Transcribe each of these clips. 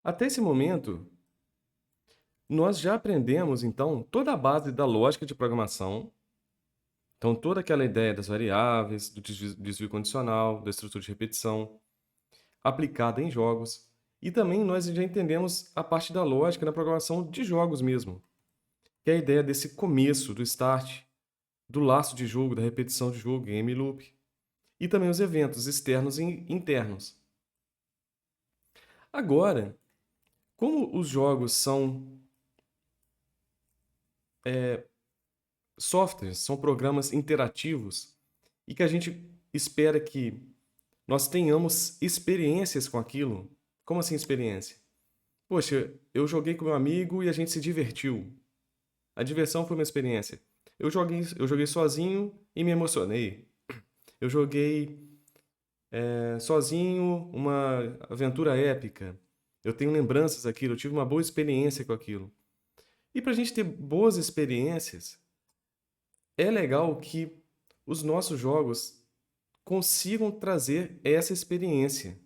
Até esse momento, nós já aprendemos, então, toda a base da lógica de programação. Então, toda aquela ideia das variáveis, do desvio condicional, da estrutura de repetição, aplicada em jogos. E também nós já entendemos a parte da lógica na programação de jogos mesmo, que é a ideia desse começo, do start, do laço de jogo, da repetição de jogo, game loop, e também os eventos externos e internos. Agora, como os jogos são softwares, são programas interativos, e que a gente espera que nós tenhamos experiências com aquilo. Como assim experiência? Poxa, eu joguei com meu amigo e a gente se divertiu. A diversão foi uma experiência. Eu joguei sozinho e me emocionei. Eu joguei sozinho uma aventura épica. Eu tenho lembranças daquilo, eu tive uma boa experiência com aquilo. E para a gente ter boas experiências, é legal que os nossos jogos consigam trazer essa experiência.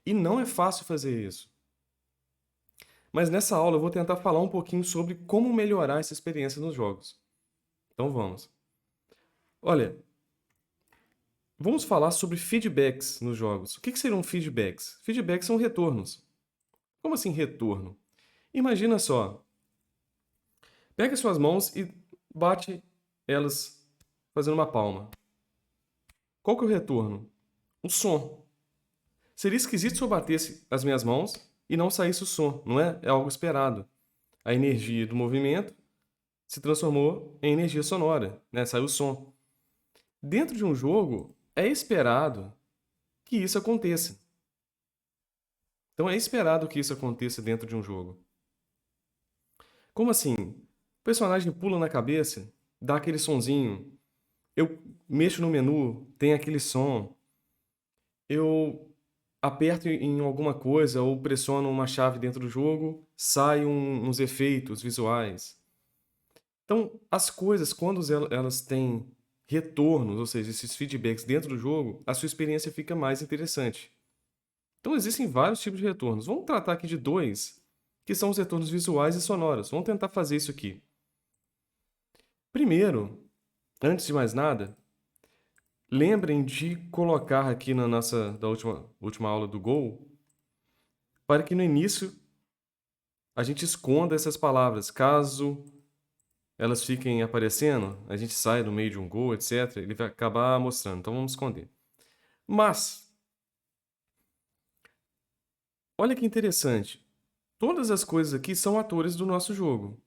E não é fácil fazer isso. Mas nessa aula eu vou tentar falar um pouquinho sobre como melhorar essa experiência nos jogos. Então vamos. Olha, vamos falar sobre feedbacks nos jogos. O que seriam feedbacks? Feedbacks são retornos. Como assim retorno? Imagina só, pega suas mãos e bate elas fazendo uma palma. Qual que é o retorno? O som. Seria esquisito se eu batesse as minhas mãos e não saísse o som, não é? É algo esperado. A energia do movimento se transformou em energia sonora, né? Saiu o som. Dentro de um jogo, é esperado que isso aconteça. Então é esperado que isso aconteça dentro de um jogo. Como assim? O personagem pula na cabeça, dá aquele sonzinho. Eu mexo no menu, tem aquele som. Eu aperto em alguma coisa ou pressiono uma chave dentro do jogo, sai uns efeitos visuais. Então, as coisas, quando elas têm retornos, ou seja, esses feedbacks dentro do jogo, a sua experiência fica mais interessante. Então, existem vários tipos de retornos. Vamos tratar aqui de dois, que são os retornos visuais e sonoros. Vamos tentar fazer isso aqui. Primeiro, antes de mais nada, lembrem de colocar aqui na nossa da última aula do Go, para que no início a gente esconda essas palavras. Caso elas fiquem aparecendo, a gente sai do meio de um Go, etc. Ele vai acabar mostrando. Então vamos esconder. Mas, olha que interessante. Todas as coisas aqui são atores do nosso jogo.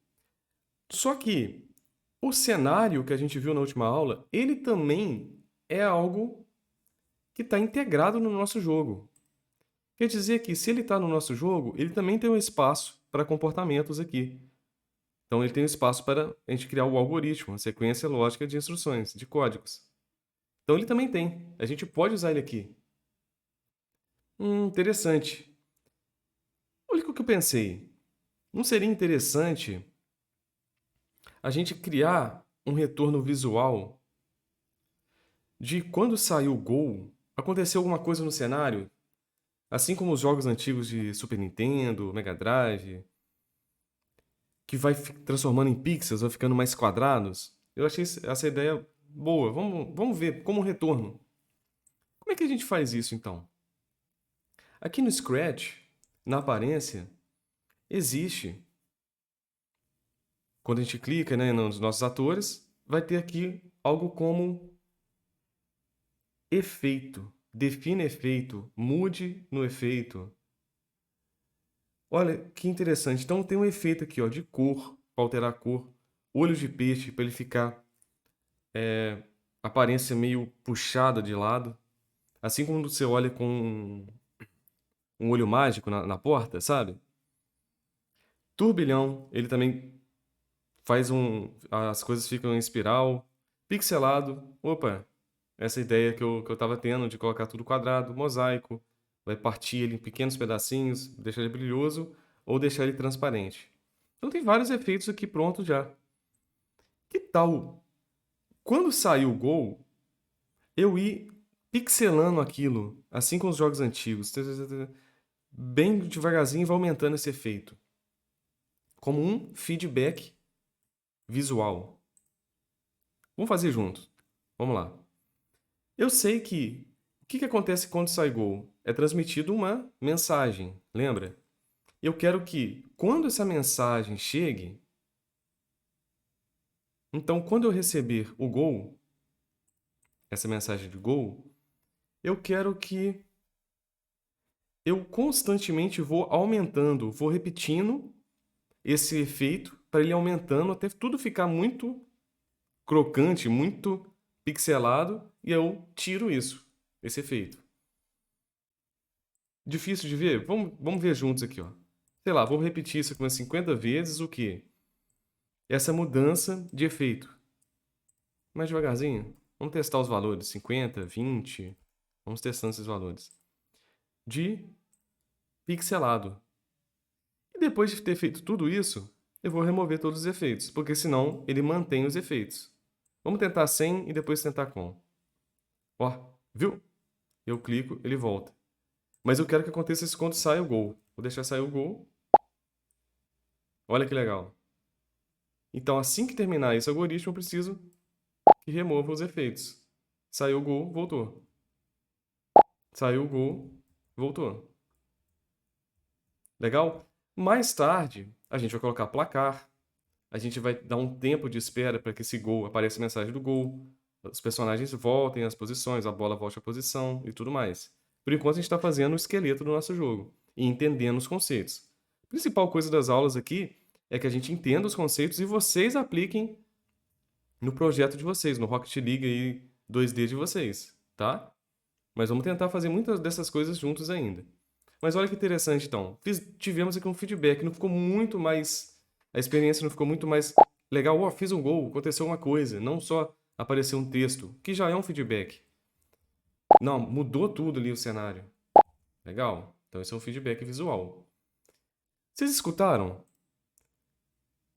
Só que o cenário que a gente viu na última aula, ele também é algo que está integrado no nosso jogo. Quer dizer que se ele está no nosso jogo, ele também tem um espaço para comportamentos aqui. Então ele tem um espaço para a gente criar o algoritmo, a sequência lógica de instruções, de códigos. Então ele também tem. A gente pode usar ele aqui. Interessante. Olha o que eu pensei. Não seria interessante a gente criar um retorno visual de quando saiu o Gol, aconteceu alguma coisa no cenário? Assim como os jogos antigos de Super Nintendo, Mega Drive, que vai transformando em pixels, vai ficando mais quadrados. Eu achei essa ideia boa. Vamos ver como retorno. Como é que a gente faz isso então? Aqui no Scratch, na aparência, existe. Quando a gente clica, né, nos nossos atores, vai ter aqui algo como efeito. Define efeito, mude no efeito. Olha que interessante. Então tem um efeito aqui, ó, de cor, para alterar a cor. Olhos de peixe, para ele ficar aparência meio puxada de lado. Assim como você olha com um olho mágico na porta, sabe? Turbilhão, ele também faz as coisas ficam em espiral. Pixelado, opa, essa ideia que eu tava tendo de colocar tudo quadrado. Mosaico, vai partir ele em pequenos pedacinhos, deixar ele brilhoso ou deixar ele transparente. Então tem vários efeitos aqui prontos já. Que tal, quando saiu o Gol, eu ir pixelando aquilo, assim como os jogos antigos. bem devagarzinho vai aumentando esse efeito. Como um feedback visual. Vamos fazer junto. Vamos lá. Eu sei que o que acontece quando sai gol? É transmitido uma mensagem, lembra? Eu quero que, quando essa mensagem chegue, então quando eu receber o gol, essa mensagem de gol, eu quero que eu constantemente vou aumentando, vou repetindo esse efeito para ele aumentando até tudo ficar muito crocante, muito pixelado, e eu tiro isso, esse efeito. Difícil de ver? Vamos ver juntos aqui, ó. Sei lá, vou repetir isso aqui umas 50 vezes, o quê? Essa mudança de efeito. Mais devagarzinho. Vamos testar os valores, 50, 20. Vamos testando esses valores. De pixelado. E depois de ter feito tudo isso, eu vou remover todos os efeitos, porque senão ele mantém os efeitos. Vamos tentar sem e depois tentar com. Ó, viu? Eu clico, ele volta. Mas eu quero que aconteça isso quando sai o gol. Vou deixar sair o gol. Olha que legal. Então, assim que terminar esse algoritmo, eu preciso que remova os efeitos. Saiu o gol, voltou. Saiu o gol, voltou. Legal? Mais tarde, a gente vai colocar placar. A gente vai dar um tempo de espera para que esse gol apareça a mensagem do gol. Os personagens voltem às posições, a bola volte à posição e tudo mais. Por enquanto, a gente está fazendo o esqueleto do nosso jogo e entendendo os conceitos. A principal coisa das aulas aqui é que a gente entenda os conceitos e vocês apliquem no projeto de vocês, no Rocket League aí 2D de vocês, tá? Mas vamos tentar fazer muitas dessas coisas juntos ainda. Mas olha que interessante, então. Tivemos aqui um feedback, não ficou muito mais... A experiência não ficou muito mais legal. Ó, fiz um gol, aconteceu uma coisa. Não só apareceu um texto, que já é um feedback. Não, mudou tudo ali o cenário. Legal. Então esse é um feedback visual. Vocês escutaram?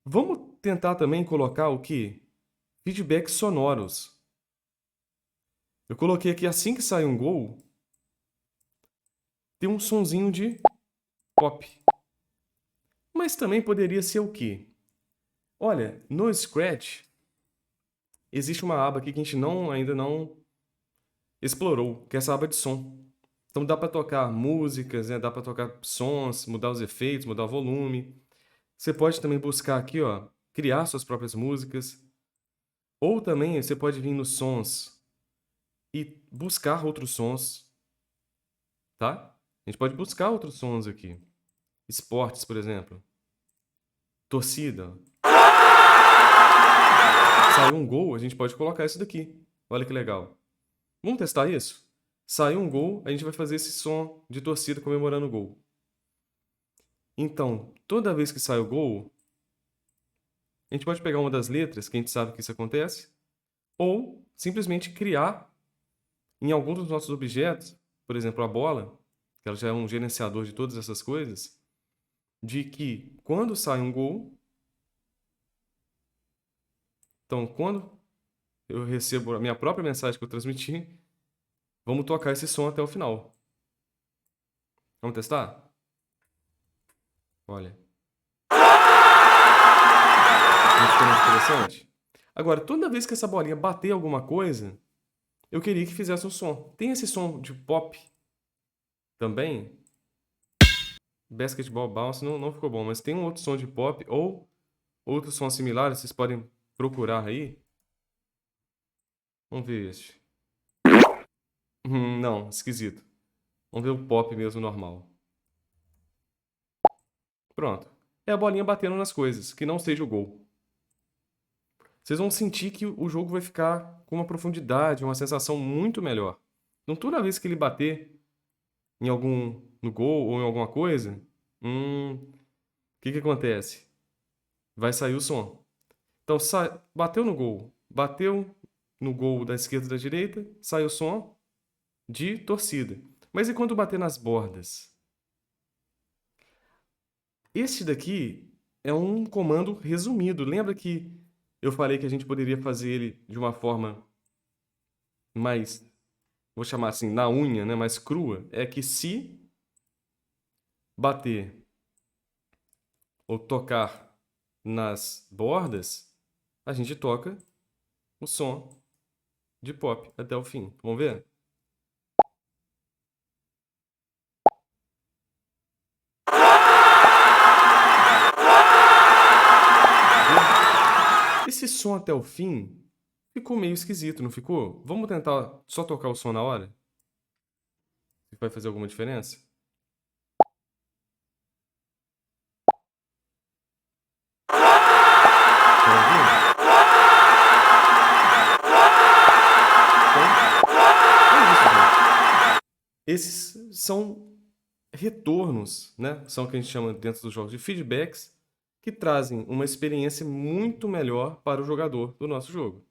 Vamos tentar também colocar o quê? Feedbacks sonoros. Eu coloquei aqui, assim que sai um gol, tem um sonzinho de pop. Mas também poderia ser o quê? Olha, no Scratch existe uma aba aqui que a gente ainda não explorou, que é essa aba de som. Então dá para tocar músicas, né? Dá para tocar sons, mudar os efeitos, mudar o volume. Você pode também buscar aqui, ó, criar suas próprias músicas. Ou também você pode vir nos sons e buscar outros sons, tá? A gente pode buscar outros sons aqui. Esportes, por exemplo. Torcida. Saiu um gol, a gente pode colocar isso daqui. Olha que legal. Vamos testar isso? Saiu um gol, a gente vai fazer esse som de torcida comemorando o gol. Então, toda vez que sai o gol, a gente pode pegar uma das letras, que a gente sabe que isso acontece, ou simplesmente criar em algum dos nossos objetos, por exemplo, a bola, que ela já é um gerenciador de todas essas coisas, de que quando sai um gol, então quando eu recebo a minha própria mensagem que eu transmiti, vamos tocar esse som até o final. Vamos testar? Olha. Não ficou mais interessante? Agora, toda vez que essa bolinha bater alguma coisa, eu queria que fizesse um som. Tem esse som de pop também. Basketball Bounce não ficou bom, mas tem um outro som de pop ou outros sons similares, vocês podem procurar aí. Vamos ver este. Não, esquisito. Vamos ver o pop mesmo normal. Pronto. É a bolinha batendo nas coisas, que não seja o gol. Vocês vão sentir que o jogo vai ficar com uma profundidade, uma sensação muito melhor. Então, toda vez que ele bater no gol ou em alguma coisa, o que acontece? Vai sair o som. Então, bateu no gol, bateu no gol da esquerda e da direita, sai o som de torcida. Mas e quando bater nas bordas? Este daqui é um comando resumido. Lembra que eu falei que a gente poderia fazer ele de uma forma mais, vou chamar assim, na unha, né, mais crua? É que se bater ou tocar nas bordas, a gente toca o som de pop até o fim. Vamos ver? Esse som até o fim ficou meio esquisito, não ficou? Vamos tentar só tocar o som na hora? Vai fazer alguma diferença? Tá ouvindo? Então, é isso, gente. Esses são retornos, né? São o que a gente chama dentro dos jogos de feedbacks, que trazem uma experiência muito melhor para o jogador do nosso jogo.